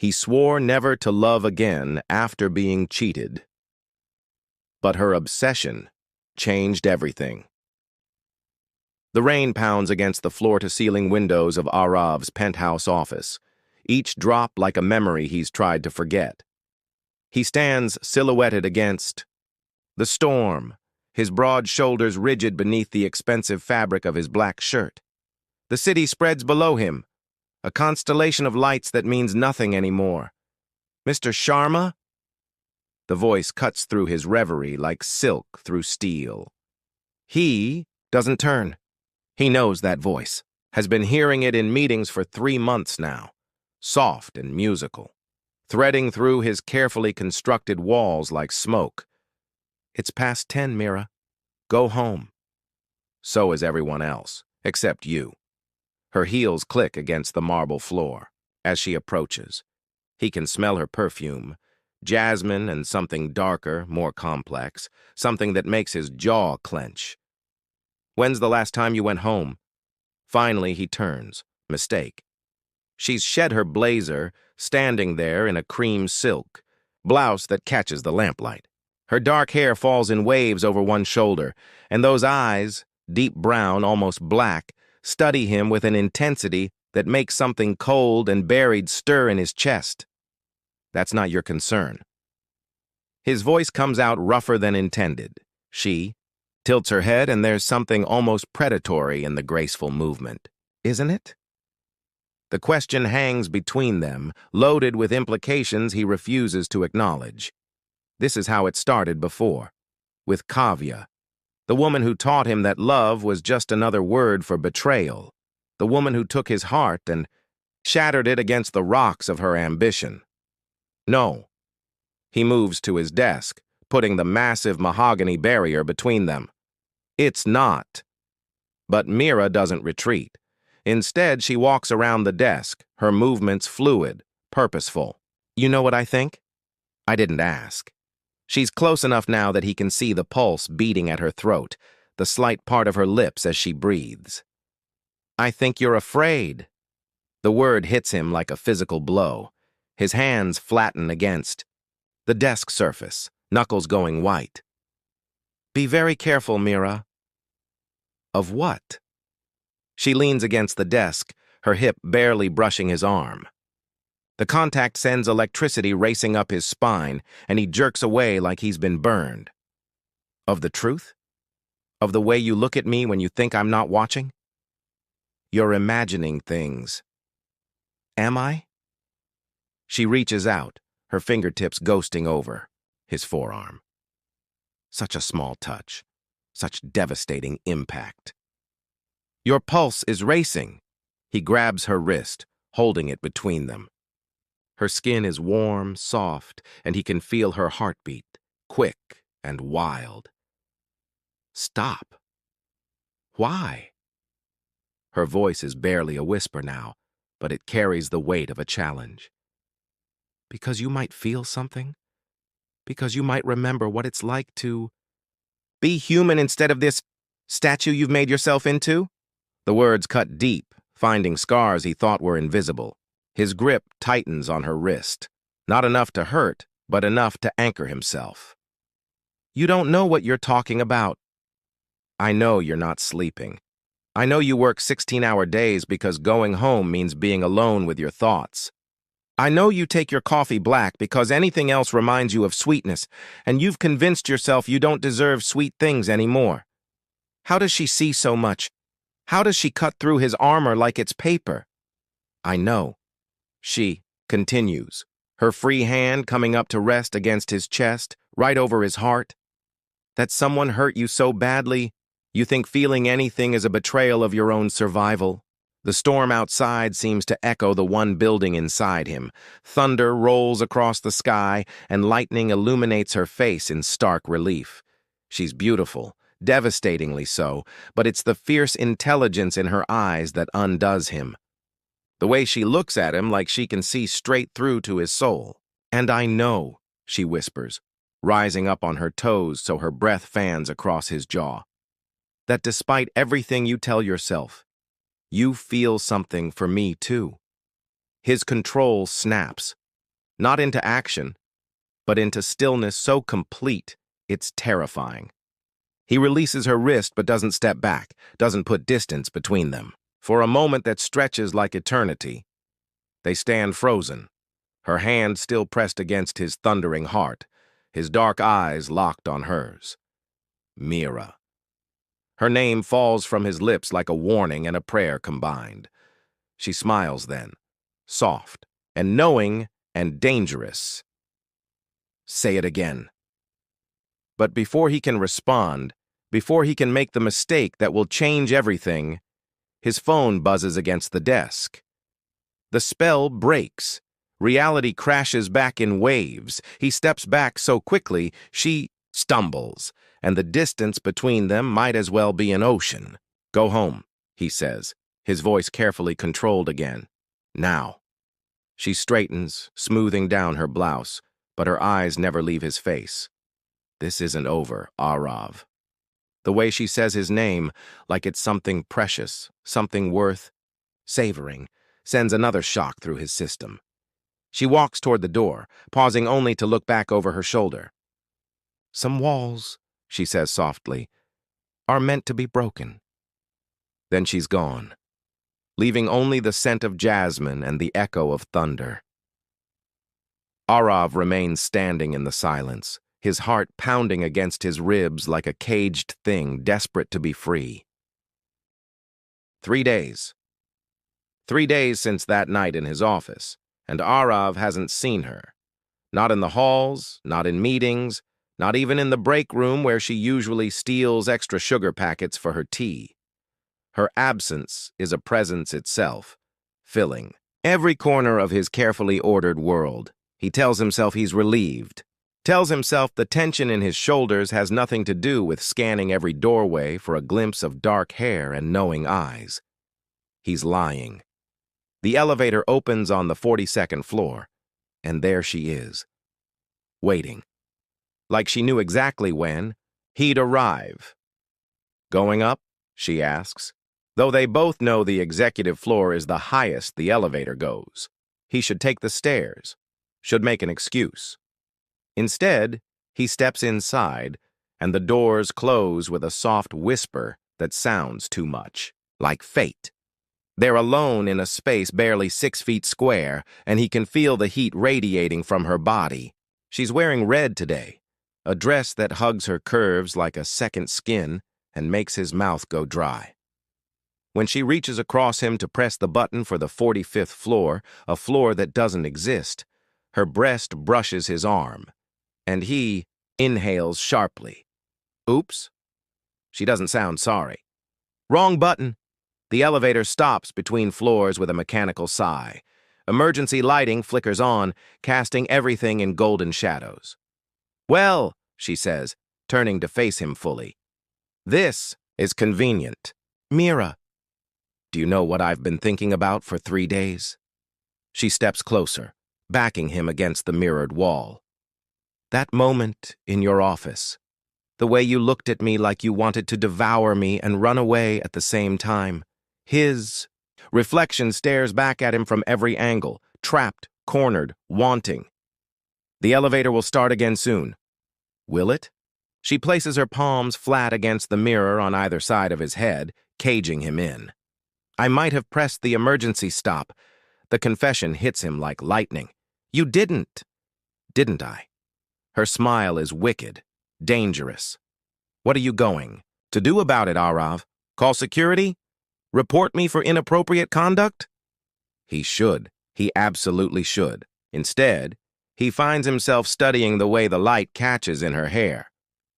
He swore never to love again after being cheated. But her obsession changed everything. The rain pounds against the floor-to-ceiling windows of Arav's penthouse office, each drop like a memory he's tried to forget. He stands silhouetted against the storm, his broad shoulders rigid beneath the expensive fabric of his black shirt. The city spreads below him, a constellation of lights that means nothing anymore. "Mr. Sharma?" The voice cuts through his reverie like silk through steel. He doesn't turn. He knows that voice, has been hearing it in meetings for 3 months now, soft and musical, threading through his carefully constructed walls like smoke. "It's past 10, Mira. Go home." So is everyone else, except you. Her heels click against the marble floor as she approaches. He can smell her perfume, jasmine and something darker, more complex, something that makes his jaw clench. "When's the last time you went home?" Finally, he turns. Mistake. She's shed her blazer, standing there in a cream silk blouse that catches the lamplight. Her dark hair falls in waves over one shoulder, and those eyes, deep brown, almost black, study him with an intensity that makes something cold and buried stir in his chest. "That's not your concern." His voice comes out rougher than intended. She tilts her head, and there's something almost predatory in the graceful movement. "Isn't it?" The question hangs between them, loaded with implications he refuses to acknowledge. This is how it started before, with Kavya, the woman who taught him that love was just another word for betrayal, the woman who took his heart and shattered it against the rocks of her ambition. No. He moves to his desk, putting the massive mahogany barrier between them. It's not. But Mira doesn't retreat. Instead, she walks around the desk, her movements fluid, purposeful. "You know what I think?" I didn't ask. She's close enough now that he can see the pulse beating at her throat, the slight part of her lips as she breathes. "I think you're afraid." The word hits him like a physical blow. His hands flatten against the desk surface, knuckles going white. "Be very careful, Mira." "Of what?" She leans against the desk, her hip barely brushing his arm. The contact sends electricity racing up his spine, and he jerks away like he's been burned. "Of the truth? Of the way you look at me when you think I'm not watching?" "You're imagining things." "Am I?" She reaches out, her fingertips ghosting over his forearm. Such a small touch, such devastating impact. "Your pulse is racing." He grabs her wrist, holding it between them. Her skin is warm, soft, and he can feel her heartbeat, quick and wild. "Stop." "Why?" Her voice is barely a whisper now, but it carries the weight of a challenge. "Because you might feel something? Because you might remember what it's like to be human instead of this statue you've made yourself into?" The words cut deep, finding scars he thought were invisible. His grip tightens on her wrist. Not enough to hurt, but enough to anchor himself. "You don't know what you're talking about." "I know you're not sleeping. I know you work 16-hour days because going home means being alone with your thoughts. I know you take your coffee black because anything else reminds you of sweetness, and you've convinced yourself you don't deserve sweet things anymore." How does she see so much? How does she cut through his armor like it's paper? "I know." She continues, her free hand coming up to rest against his chest, right over his heart. "That someone hurt you so badly, you think feeling anything is a betrayal of your own survival." The storm outside seems to echo the one building inside him. Thunder rolls across the sky, and lightning illuminates her face in stark relief. She's beautiful, devastatingly so, but it's the fierce intelligence in her eyes that undoes him. The way she looks at him like she can see straight through to his soul. "And I know," she whispers, rising up on her toes so her breath fans across his jaw, "that despite everything you tell yourself, you feel something for me too." His control snaps, Not into action, but into stillness so complete, it's terrifying. He releases her wrist but doesn't step back, doesn't put distance between them. For a moment that stretches like eternity, they stand frozen, her hand still pressed against his thundering heart, his dark eyes locked on hers. Mira. Her name falls from his lips like a warning and a prayer combined. She smiles then, soft and knowing and dangerous. Say it again. But before he can respond, before he can make the mistake that will change everything, his phone buzzes against the desk. The spell breaks. Reality crashes back in waves. He steps back so quickly, she stumbles, and the distance between them might as well be an ocean. Go home, he says, his voice carefully controlled again. Now. She straightens, smoothing down her blouse, but her eyes never leave his face. This isn't over, Arav. The way she says his name, like it's something precious, something worth savoring, sends another shock through his system. She walks toward the door, pausing only to look back over her shoulder. Some walls, she says softly, are meant to be broken. Then she's gone, leaving only the scent of jasmine and the echo of thunder. Arav remains standing in the silence, his heart pounding against his ribs like a caged thing desperate to be free. 3 days. 3 days since that night in his office, and Arav hasn't seen her. Not in the halls, not in meetings, not even in the break room where she usually steals extra sugar packets for her tea. Her absence is a presence itself, filling every corner of his carefully ordered world. He tells himself he's relieved, tells himself the tension in his shoulders has nothing to do with scanning every doorway for a glimpse of dark hair and knowing eyes. He's lying. The elevator opens on the 42nd floor, and there she is, waiting. Like she knew exactly when he'd arrive. Going up? She asks. Though they both know the executive floor is the highest the elevator goes. He should take the stairs, should make an excuse. Instead, he steps inside, and the doors close with a soft whisper that sounds too much, like fate. They're alone in a space barely 6 feet square, and he can feel the heat radiating from her body. She's wearing red today, a dress that hugs her curves like a second skin and makes his mouth go dry. When she reaches across him to press the button for the 45th floor, a floor that doesn't exist, her breast brushes his arm, and he inhales sharply. Oops. She doesn't sound sorry. Wrong button. The elevator stops between floors with a mechanical sigh. Emergency lighting flickers on, casting everything in golden shadows. Well, she says, turning to face him fully. This is convenient. Mira. Do you know what I've been thinking about for 3 days? She steps closer, backing him against the mirrored wall. That moment in your office. The way you looked at me like you wanted to devour me and run away at the same time. His reflection stares back at him from every angle, trapped, cornered, wanting. The elevator will start again soon. Will it? She places her palms flat against the mirror on either side of his head, caging him in. I might have pressed the emergency stop. The confession hits him like lightning. You didn't I? Her smile is wicked, dangerous. What are you going to do about it, Arav? Call security? Report me for inappropriate conduct? He should. He absolutely should. Instead, he finds himself studying the way the light catches in her hair,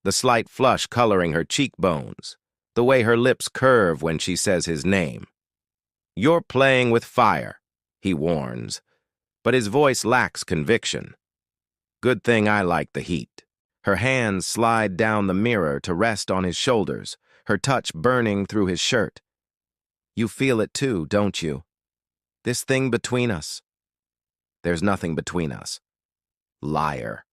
the slight flush coloring her cheekbones, the way her lips curve when she says his name. You're playing with fire, he warns, but his voice lacks conviction. Good thing I like the heat. Her hands slide down the mirror to rest on his shoulders, her touch burning through his shirt. You feel it too, don't you? This thing between us. There's nothing between us. Liar.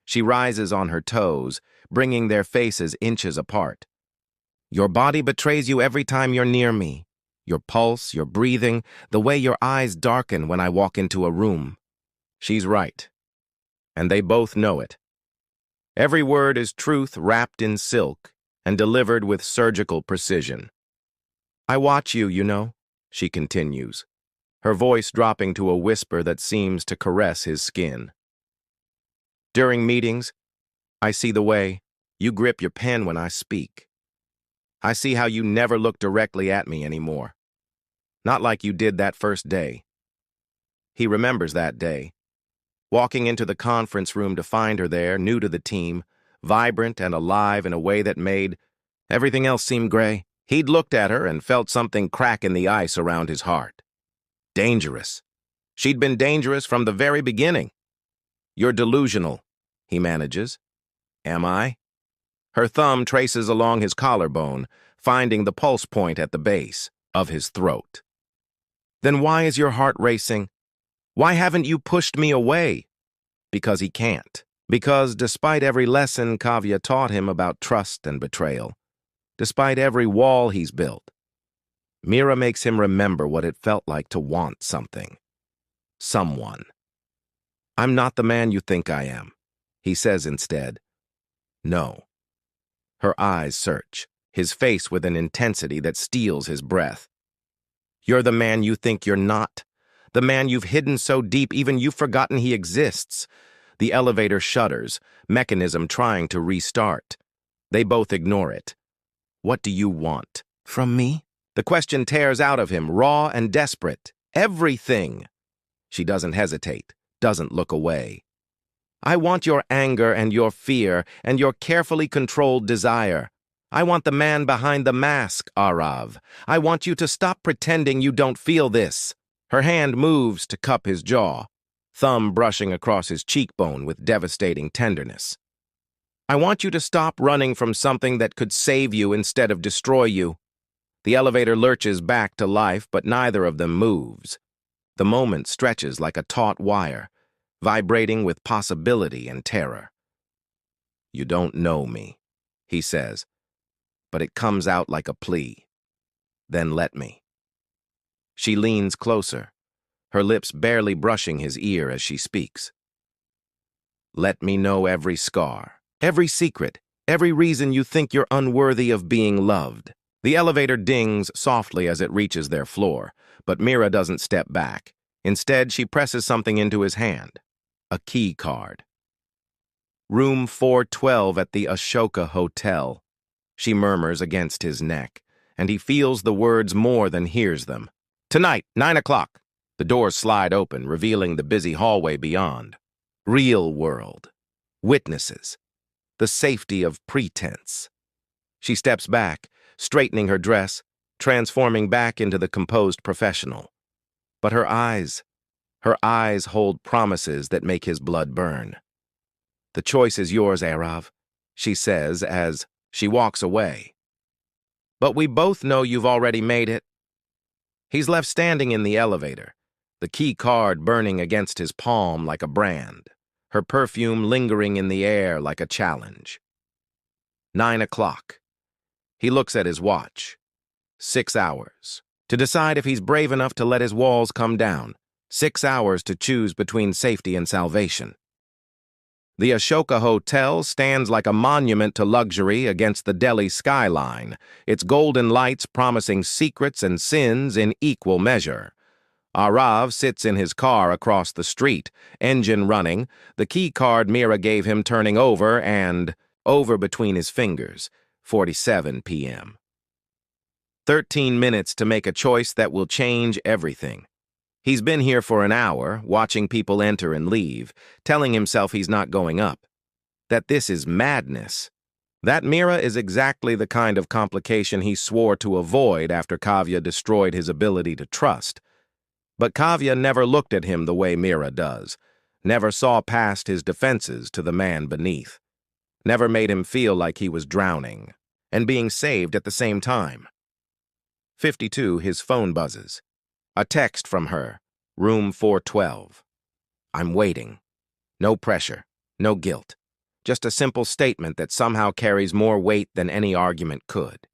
She rises on her toes, bringing their faces inches apart. Your body betrays you every time you're near me. Your pulse, your breathing, the way your eyes darken when I walk into a room. She's right, and they both know it. Every word is truth wrapped in silk and delivered with surgical precision. I watch you, you know, she continues, her voice dropping to a whisper that seems to caress his skin. During meetings, I see the way you grip your pen when I speak. I see how you never look directly at me anymore. Not like you did that first day. He remembers that day. Walking into the conference room to find her there, new to the team, vibrant and alive in a way that made everything else seem gray. He'd looked at her and felt something crack in the ice around his heart. Dangerous. She'd been dangerous from the very beginning. You're delusional, he manages. Am I? Her thumb traces along his collarbone, finding the pulse point at the base of his throat. Then why is your heart racing? Why haven't you pushed me away? Because he can't. Because despite every lesson Kavya taught him about trust and betrayal, despite every wall he's built, Mira makes him remember what it felt like to want something. Someone. I'm not the man you think I am, he says instead. No. Her eyes search, his face with an intensity that steals his breath. You're the man you think you're not. The man you've hidden so deep even you've forgotten he exists. The elevator shudders, mechanism trying to restart. They both ignore it. What do you want? From me? The question tears out of him, raw and desperate. Everything. She doesn't hesitate, doesn't look away. I want your anger and your fear and your carefully controlled desire. I want the man behind the mask, Arav. I want you to stop pretending you don't feel this. Her hand moves to cup his jaw, thumb brushing across his cheekbone with devastating tenderness. I want you to stop running from something that could save you instead of destroy you. The elevator lurches back to life, but neither of them moves. The moment stretches like a taut wire, vibrating with possibility and terror. You don't know me, he says, but it comes out like a plea. Then let me. She leans closer, her lips barely brushing his ear as she speaks. Let me know every scar, every secret, every reason you think you're unworthy of being loved. The elevator dings softly as it reaches their floor, but Mira doesn't step back. Instead, she presses something into his hand. A key card. Room 412 at the Ashoka Hotel. She murmurs against his neck, and he feels the words more than hears them. Tonight, 9 o'clock. The doors slide open, revealing the busy hallway beyond. Real world. Witnesses. The safety of pretense. She steps back, straightening her dress, transforming back into the composed professional. But her eyes hold promises that make his blood burn. The choice is yours, Arav, she says as she walks away. But we both know you've already made it. He's left standing in the elevator, the key card burning against his palm like a brand, her perfume lingering in the air like a challenge. 9 o'clock. He looks at his watch. 6 hours. To decide if he's brave enough to let his walls come down. 6 hours to choose between safety and salvation. The Ashoka Hotel stands like a monument to luxury against the Delhi skyline, its golden lights promising secrets and sins in equal measure. Arav sits in his car across the street, engine running, the key card Mira gave him turning over and over between his fingers. 47 p.m. 13 minutes to make a choice that will change everything. He's been here for an hour, watching people enter and leave, telling himself he's not going up. That this is madness. That Mira is exactly the kind of complication he swore to avoid after Kavya destroyed his ability to trust. But Kavya never looked at him the way Mira does, never saw past his defenses to the man beneath, never made him feel like he was drowning and being saved at the same time. 52, his phone buzzes. A text from her, room 412. I'm waiting. No pressure, no guilt. Just a simple statement that somehow carries more weight than any argument could.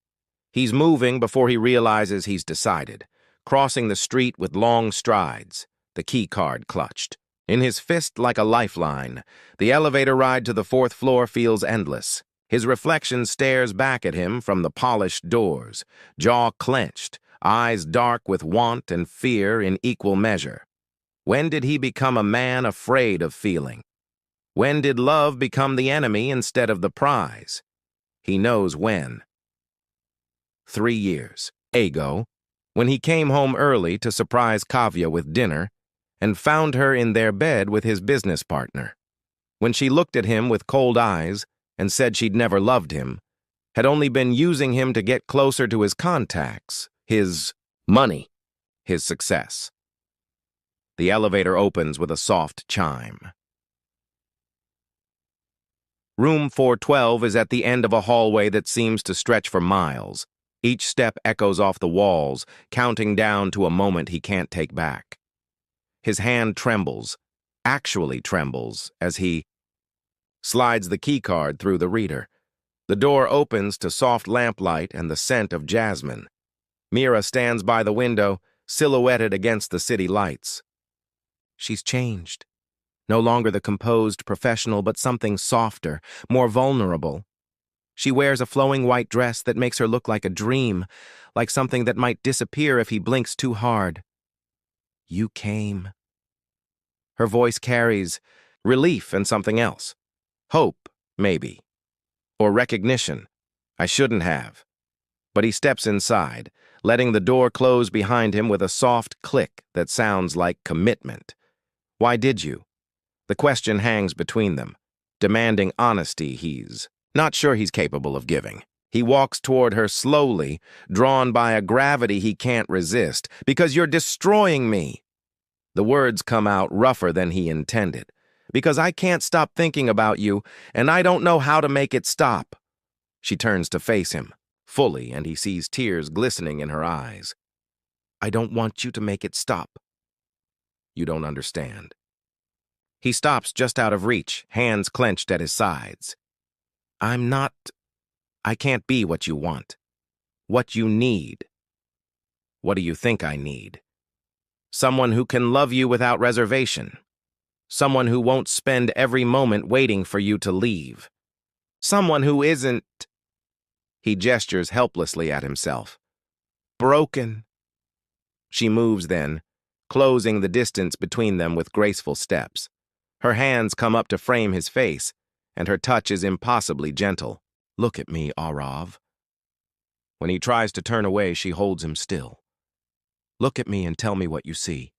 He's moving before he realizes he's decided, crossing the street with long strides, the key card clutched. In his fist like a lifeline, the elevator ride to the fourth floor feels endless. His reflection stares back at him from the polished doors, jaw clenched, eyes dark with want and fear in equal measure. When did he become a man afraid of feeling? When did love become the enemy instead of the prize? He knows when. 3 years ago, when he came home early to surprise Kavya with dinner and found her in their bed with his business partner. When she looked at him with cold eyes and said she'd never loved him, had only been using him to get closer to his contacts, his money, his success. The elevator opens with a soft chime. Room 412 is at the end of a hallway that seems to stretch for miles. Each step echoes off the walls, counting down to a moment he can't take back. His hand trembles, actually trembles, as he slides the keycard through the reader. The door opens to soft lamplight and the scent of jasmine. Mira stands by the window, silhouetted against the city lights. She's changed. No longer the composed professional, but something softer, more vulnerable. She wears a flowing white dress that makes her look like a dream, like something that might disappear if he blinks too hard. You came. Her voice carries relief and something else. Hope, maybe. Or recognition. I shouldn't have. But he steps inside, letting the door close behind him with a soft click that sounds like commitment. Why did you? The question hangs between them, demanding honesty he's not sure he's capable of giving. He walks toward her slowly, drawn by a gravity he can't resist. Because you're destroying me. The words come out rougher than he intended. Because I can't stop thinking about you, and I don't know how to make it stop. She turns to face him, fully, and he sees tears glistening in her eyes. I don't want you to make it stop. You don't understand. He stops just out of reach, hands clenched at his sides. I can't be what you want. What you need. What do you think I need? Someone who can love you without reservation. Someone who won't spend every moment waiting for you to leave. Someone who isn't... He gestures helplessly at himself. Broken. She moves then, closing the distance between them with graceful steps. Her hands come up to frame his face, and her touch is impossibly gentle. Look at me, Arav. When he tries to turn away, she holds him still. Look at me and tell me what you see.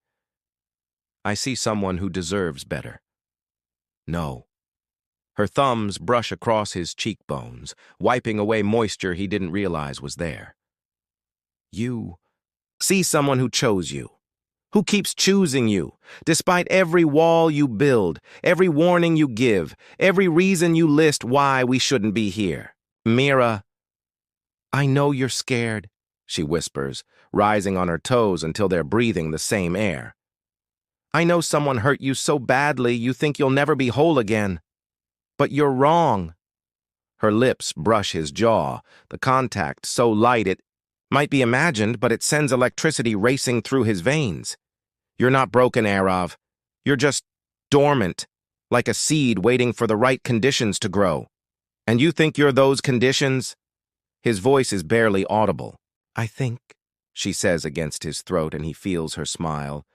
I see someone who deserves better. No. Her thumbs brush across his cheekbones, wiping away moisture he didn't realize was there. You see someone who chose you. Who keeps choosing you, despite every wall you build, every warning you give, every reason you list why we shouldn't be here. Mira, I know you're scared, she whispers, rising on her toes until they're breathing the same air. I know someone hurt you so badly you think you'll never be whole again. But you're wrong. Her lips brush his jaw, the contact so light it might be imagined, but it sends electricity racing through his veins. You're not broken, Arav. You're just dormant, like a seed waiting for the right conditions to grow. And you think you're those conditions? His voice is barely audible. I think, she says against his throat, and he feels her smile,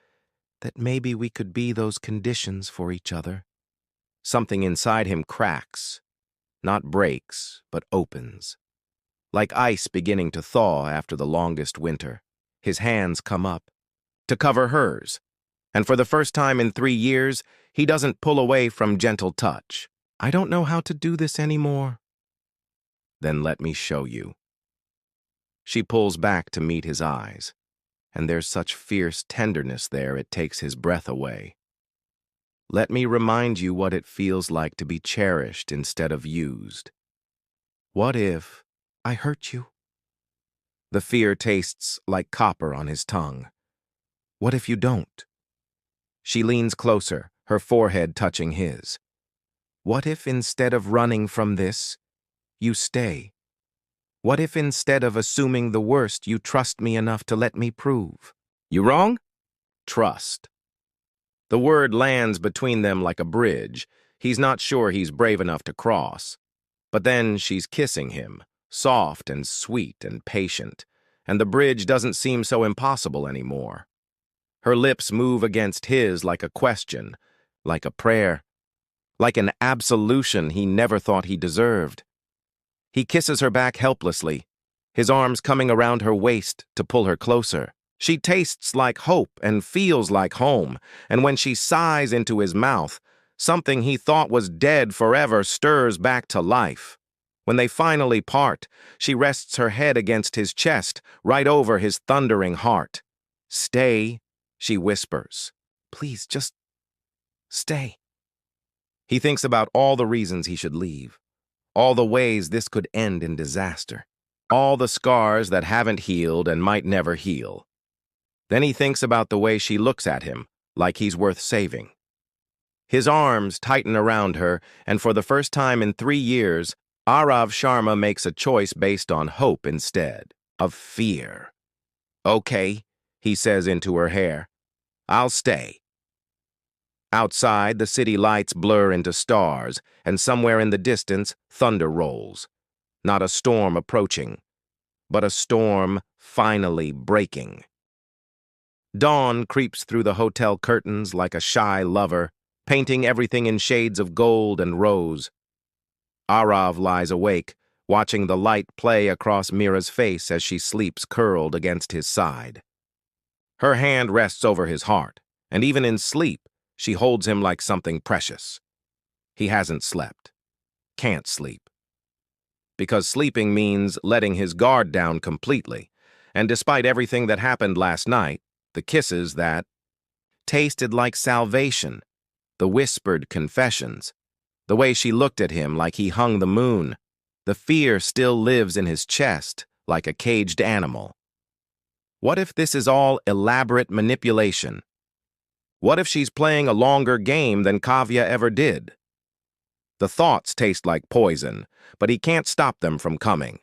that maybe we could be those conditions for each other. Something inside him cracks, not breaks, but opens. Like ice beginning to thaw after the longest winter. His hands come up to cover hers, and for the first time in 3 years, he doesn't pull away from gentle touch. I don't know how to do this anymore. Then let me show you. She pulls back to meet his eyes, and there's such fierce tenderness there it takes his breath away. Let me remind you what it feels like to be cherished instead of used. What if I hurt you? The fear tastes like copper on his tongue. What if you don't? She leans closer, her forehead touching his. What if instead of running from this, you stay? What if instead of assuming the worst, you trust me enough to let me prove? You wrong? Trust. The word lands between them like a bridge. He's not sure he's brave enough to cross. But then she's kissing him, soft and sweet and patient, and the bridge doesn't seem so impossible anymore. Her lips move against his like a question, like a prayer, like an absolution he never thought he deserved. He kisses her back helplessly, his arms coming around her waist to pull her closer. She tastes like hope and feels like home, and when she sighs into his mouth, something he thought was dead forever stirs back to life. When they finally part, she rests her head against his chest, right over his thundering heart. "Stay," she whispers. "Please, just stay." He thinks about all the reasons he should leave, all the ways this could end in disaster, all the scars that haven't healed and might never heal. Then he thinks about the way she looks at him, like he's worth saving. His arms tighten around her, and for the first time in 3 years, Arav Sharma makes a choice based on hope instead of fear. "Okay," he says into her hair. "I'll stay." Outside, the city lights blur into stars, and somewhere in the distance, thunder rolls. Not a storm approaching, but a storm finally breaking. Dawn creeps through the hotel curtains like a shy lover, painting everything in shades of gold and rose. Arav lies awake, watching the light play across Mira's face as she sleeps curled against his side. Her hand rests over his heart, and even in sleep, she holds him like something precious. He hasn't slept. Can't sleep. Because sleeping means letting his guard down completely, and despite everything that happened last night, the kisses that tasted like salvation, the whispered confessions, the way she looked at him like he hung the moon, the fear still lives in his chest like a caged animal. What if this is all elaborate manipulation? What if she's playing a longer game than Kavya ever did? The thoughts taste like poison, but he can't stop them from coming.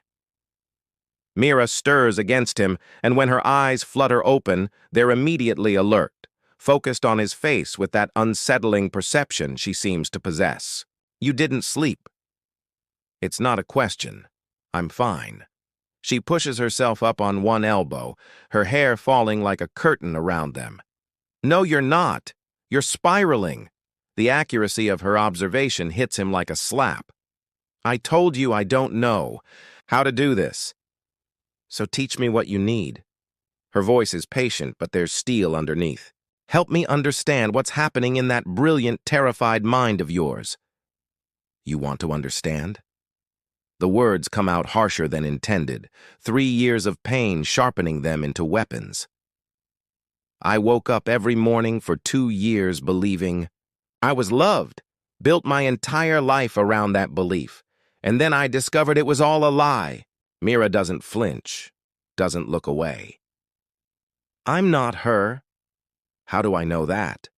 Mira stirs against him, and when her eyes flutter open, they're immediately alert, focused on his face with that unsettling perception she seems to possess. "You didn't sleep." It's not a question. I'm fine. She pushes herself up on one elbow, her hair falling like a curtain around them. "No, you're not. You're spiraling." The accuracy of her observation hits him like a slap. "I told you I don't know how to do this. So teach me what you need." Her voice is patient, but there's steel underneath. "Help me understand what's happening in that brilliant, terrified mind of yours." "You want to understand?" The words come out harsher than intended, 3 years of pain sharpening them into weapons. "I woke up every morning for 2 years believing I was loved, built my entire life around that belief, and then I discovered it was all a lie." Mira doesn't flinch, doesn't look away. "I'm not her." "How do I know that?"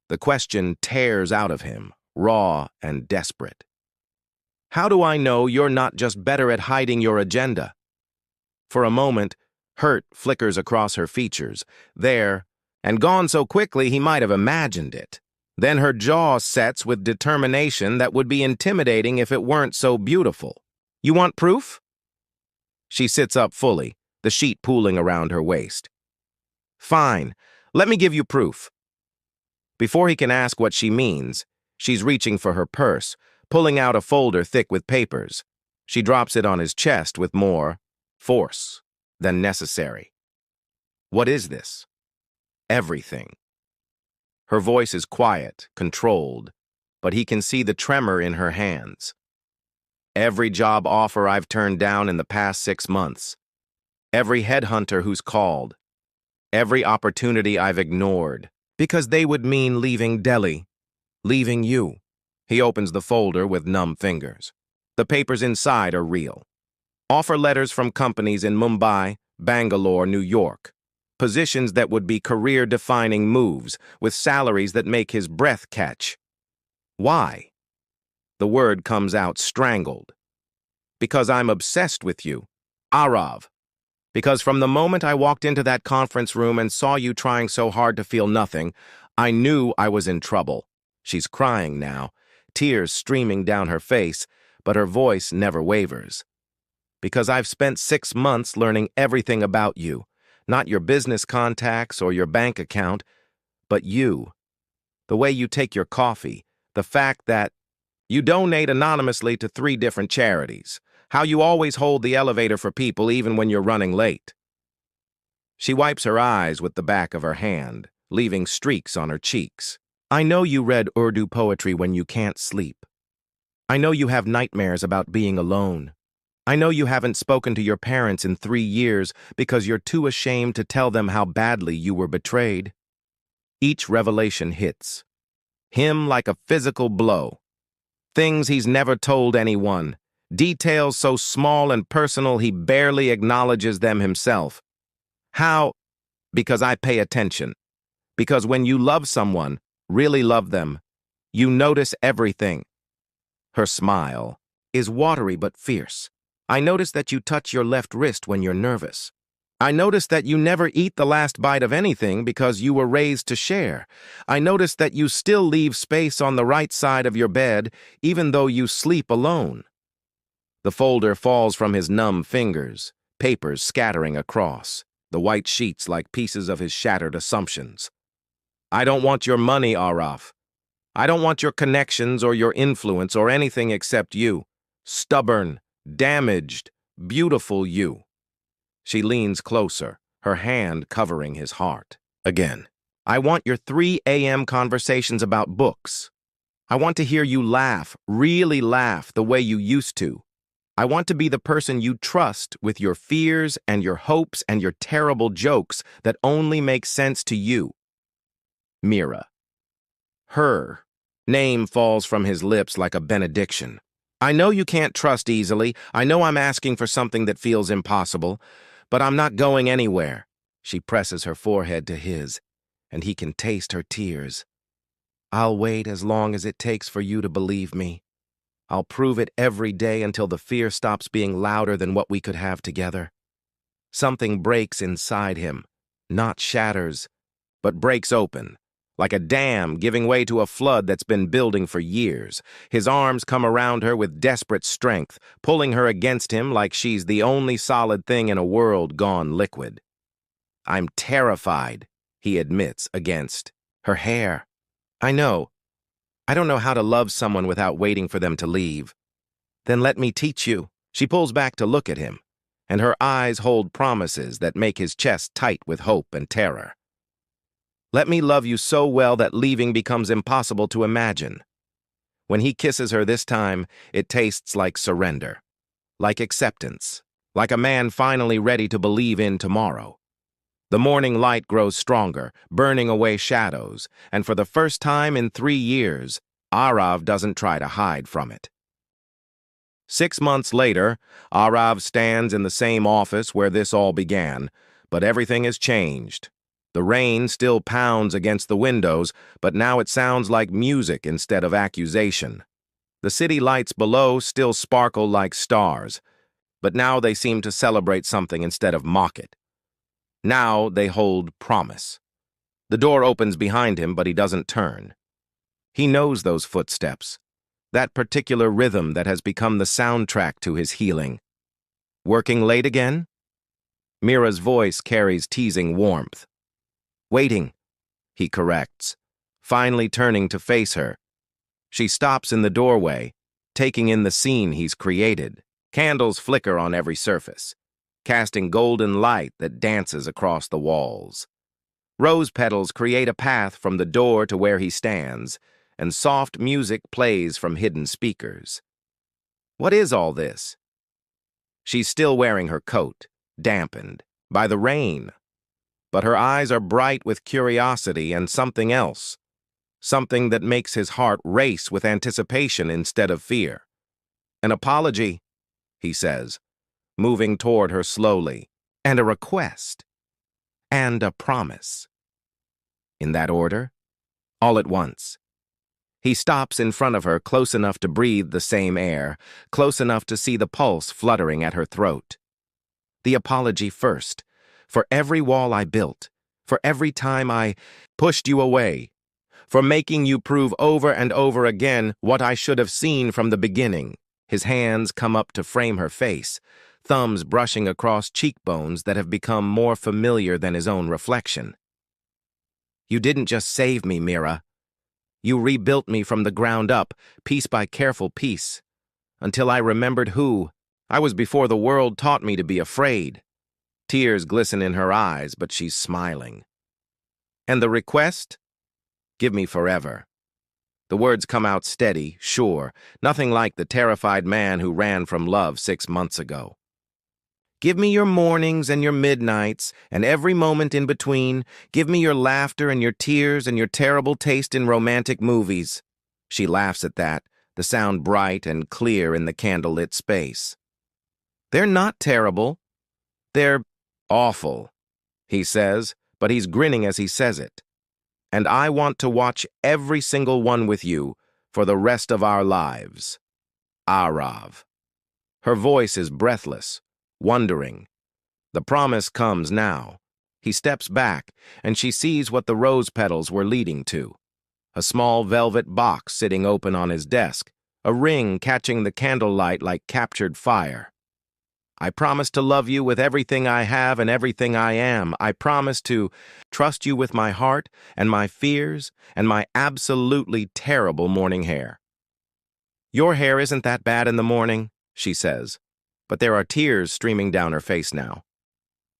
The question tears out of him, raw and desperate. "How do I know you're not just better at hiding your agenda?" For a moment, hurt flickers across her features, there, and gone so quickly he might have imagined it. Then her jaw sets with determination that would be intimidating if it weren't so beautiful. "You want proof?" She sits up fully, the sheet pooling around her waist. "Fine, let me give you proof." Before he can ask what she means, she's reaching for her purse, pulling out a folder thick with papers. She drops it on his chest with more force than necessary. "What is this?" "Everything." Her voice is quiet, controlled, but he can see the tremor in her hands. "Every job offer I've turned down in the past 6 months. Every headhunter who's called. Every opportunity I've ignored, because they would mean leaving Delhi, leaving you." He opens the folder with numb fingers. The papers inside are real. Offer letters from companies in Mumbai, Bangalore, New York. Positions that would be career-defining moves, with salaries that make his breath catch. Why? The word comes out strangled. "Because I'm obsessed with you, Arav. Because from the moment I walked into that conference room and saw you trying so hard to feel nothing, I knew I was in trouble. She's crying now, tears streaming down her face, but her voice never wavers. Because I've spent 6 months learning everything about you, not your business contacts or your bank account, but you. The way you take your coffee, the fact that you donate anonymously to 3 different charities, how you always hold the elevator for people even when you're running late. She wipes her eyes with the back of her hand, leaving streaks on her cheeks. I know you read Urdu poetry when you can't sleep. I know you have nightmares about being alone. I know you haven't spoken to your parents in 3 years because you're too ashamed to tell them how badly you were betrayed. Each revelation hits him like a physical blow. Things he's never told anyone, details so small and personal he barely acknowledges them himself. How? Because I pay attention. Because when you love someone, really love them, you notice everything. Her smile is watery but fierce. I notice that you touch your left wrist when you're nervous. I notice that you never eat the last bite of anything because you were raised to share. I notice that you still leave space on the right side of your bed even though you sleep alone. The folder falls from his numb fingers, papers scattering across, the white sheets like pieces of his shattered assumptions. I don't want your money, Araf. I don't want your connections or your influence or anything except you. Stubborn, damaged, beautiful you. She leans closer, her hand covering his heart. Again, I want your 3 a.m. conversations about books. I want to hear you laugh, really laugh the way you used to. I want to be the person you trust with your fears and your hopes and your terrible jokes that only make sense to you. Mira. Her name falls from his lips like a benediction. I know you can't trust easily. I know I'm asking for something that feels impossible, but I'm not going anywhere. She presses her forehead to his, and he can taste her tears. I'll wait as long as it takes for you to believe me. I'll prove it every day until the fear stops being louder than what we could have together. Something breaks inside him, not shatters, but breaks open, like a dam giving way to a flood that's been building for years. His arms come around her with desperate strength, pulling her against him like she's the only solid thing in a world gone liquid. I'm terrified, he admits, against her hair. I know. I don't know how to love someone without waiting for them to leave. Then let me teach you. She pulls back to look at him, and her eyes hold promises that make his chest tight with hope and terror. Let me love you so well that leaving becomes impossible to imagine. When he kisses her this time, it tastes like surrender, like acceptance, like a man finally ready to believe in tomorrow. The morning light grows stronger, burning away shadows, and for the first time in 3 years, Arav doesn't try to hide from it. 6 months later, Arav stands in the same office where this all began, but everything has changed. The rain still pounds against the windows, but now it sounds like music instead of accusation. The city lights below still sparkle like stars, but now they seem to celebrate something instead of mock it. Now they hold promise. The door opens behind him, but he doesn't turn. He knows those footsteps, that particular rhythm that has become the soundtrack to his healing. Working late again? Mira's voice carries teasing warmth. Waiting, he corrects, finally turning to face her. She stops in the doorway, taking in the scene he's created. Candles flicker on every surface, casting golden light that dances across the walls. Rose petals create a path from the door to where he stands, and soft music plays from hidden speakers. What is all this? She's still wearing her coat, dampened by the rain, but her eyes are bright with curiosity and something else, something that makes his heart race with anticipation instead of fear. An apology, he says, moving toward her slowly, and a request, and a promise. In that order, all at once. He stops in front of her, close enough to breathe the same air, close enough to see the pulse fluttering at her throat. The apology first, for every wall I built, for every time I pushed you away, for making you prove over and over again what I should have seen from the beginning. His hands come up to frame her face, thumbs brushing across cheekbones that have become more familiar than his own reflection. You didn't just save me, Mira. You rebuilt me from the ground up, piece by careful piece, until I remembered who I was before the world taught me to be afraid. Tears glisten in her eyes, but she's smiling. And the request? Give me forever. The words come out steady, sure, nothing like the terrified man who ran from love 6 months ago. Give me your mornings and your midnights, and every moment in between. Give me your laughter and your tears and your terrible taste in romantic movies. She laughs at that, the sound bright and clear in the candlelit space. They're not terrible. They're awful, he says, but he's grinning as he says it. And I want to watch every single one with you for the rest of our lives. Arav. Her voice is breathless, wondering. The promise comes now. He steps back, and she sees what the rose petals were leading to. A small velvet box sitting open on his desk, a ring catching the candlelight like captured fire. I promise to love you with everything I have and everything I am. I promise to trust you with my heart and my fears and my absolutely terrible morning hair. Your hair isn't that bad in the morning, she says, but there are tears streaming down her face now.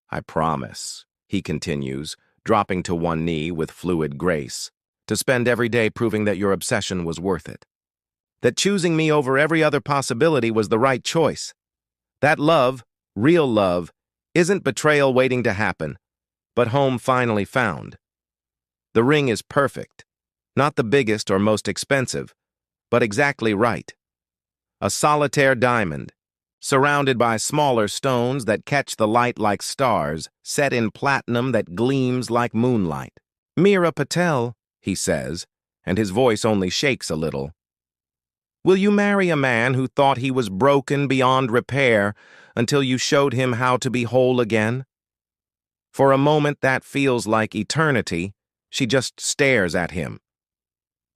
I promise, he continues, dropping to one knee with fluid grace, to spend every day proving that your obsession was worth it. That choosing me over every other possibility was the right choice. That love, real love, isn't betrayal waiting to happen, but home finally found. The ring is perfect, not the biggest or most expensive, but exactly right. A solitaire diamond, surrounded by smaller stones that catch the light like stars, set in platinum that gleams like moonlight. Mira Patel, he says, and his voice only shakes a little. Will you marry a man who thought he was broken beyond repair until you showed him how to be whole again? For a moment that feels like eternity, she just stares at him.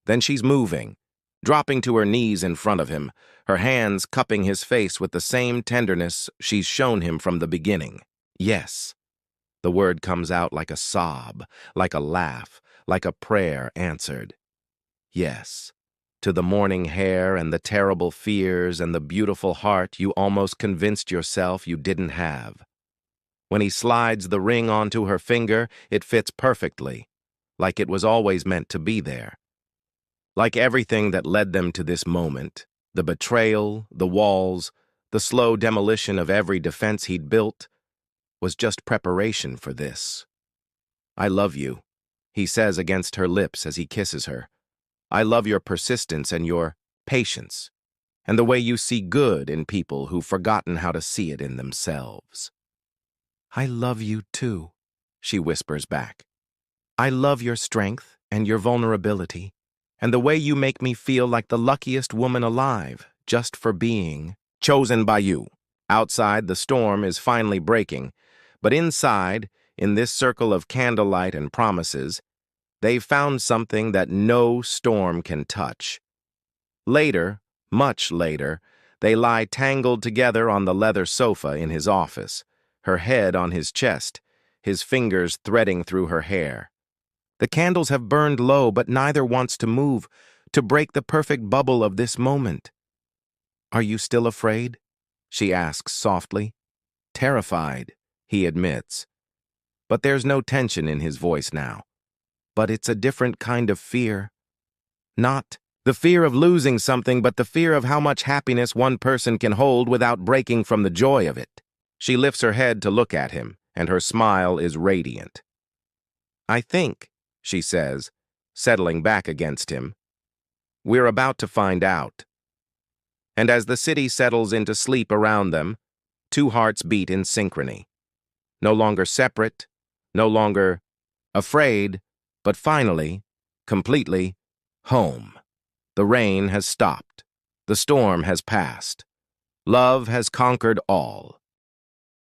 Then she's moving, dropping to her knees in front of him, her hands cupping his face with the same tenderness she's shown him from the beginning. Yes. The word comes out like a sob, like a laugh, like a prayer answered. Yes. To the morning hair and the terrible fears and the beautiful heart you almost convinced yourself you didn't have. When he slides the ring onto her finger, it fits perfectly, like it was always meant to be there. Like everything that led them to this moment, the betrayal, the walls, the slow demolition of every defense he'd built, was just preparation for this. I love you, he says against her lips as he kisses her. I love your persistence and your patience, and the way you see good in people who've forgotten how to see it in themselves. I love you too, she whispers back. I love your strength and your vulnerability, and the way you make me feel like the luckiest woman alive, just for being chosen by you. Outside, the storm is finally breaking, but inside, in this circle of candlelight and promises, they've found something that no storm can touch. Later, much later, they lie tangled together on the leather sofa in his office, her head on his chest, his fingers threading through her hair. The candles have burned low, but neither wants to move, to break the perfect bubble of this moment. Are you still afraid? She asks softly. Terrified, he admits. But there's no tension in his voice now. But it's a different kind of fear. Not the fear of losing something, but the fear of how much happiness one person can hold without breaking from the joy of it. She lifts her head to look at him, and her smile is radiant. I think, she says, settling back against him, we're about to find out. And as the city settles into sleep around them, two hearts beat in synchrony. No longer separate, no longer afraid, but finally, completely, home. The rain has stopped. The storm has passed. Love has conquered all.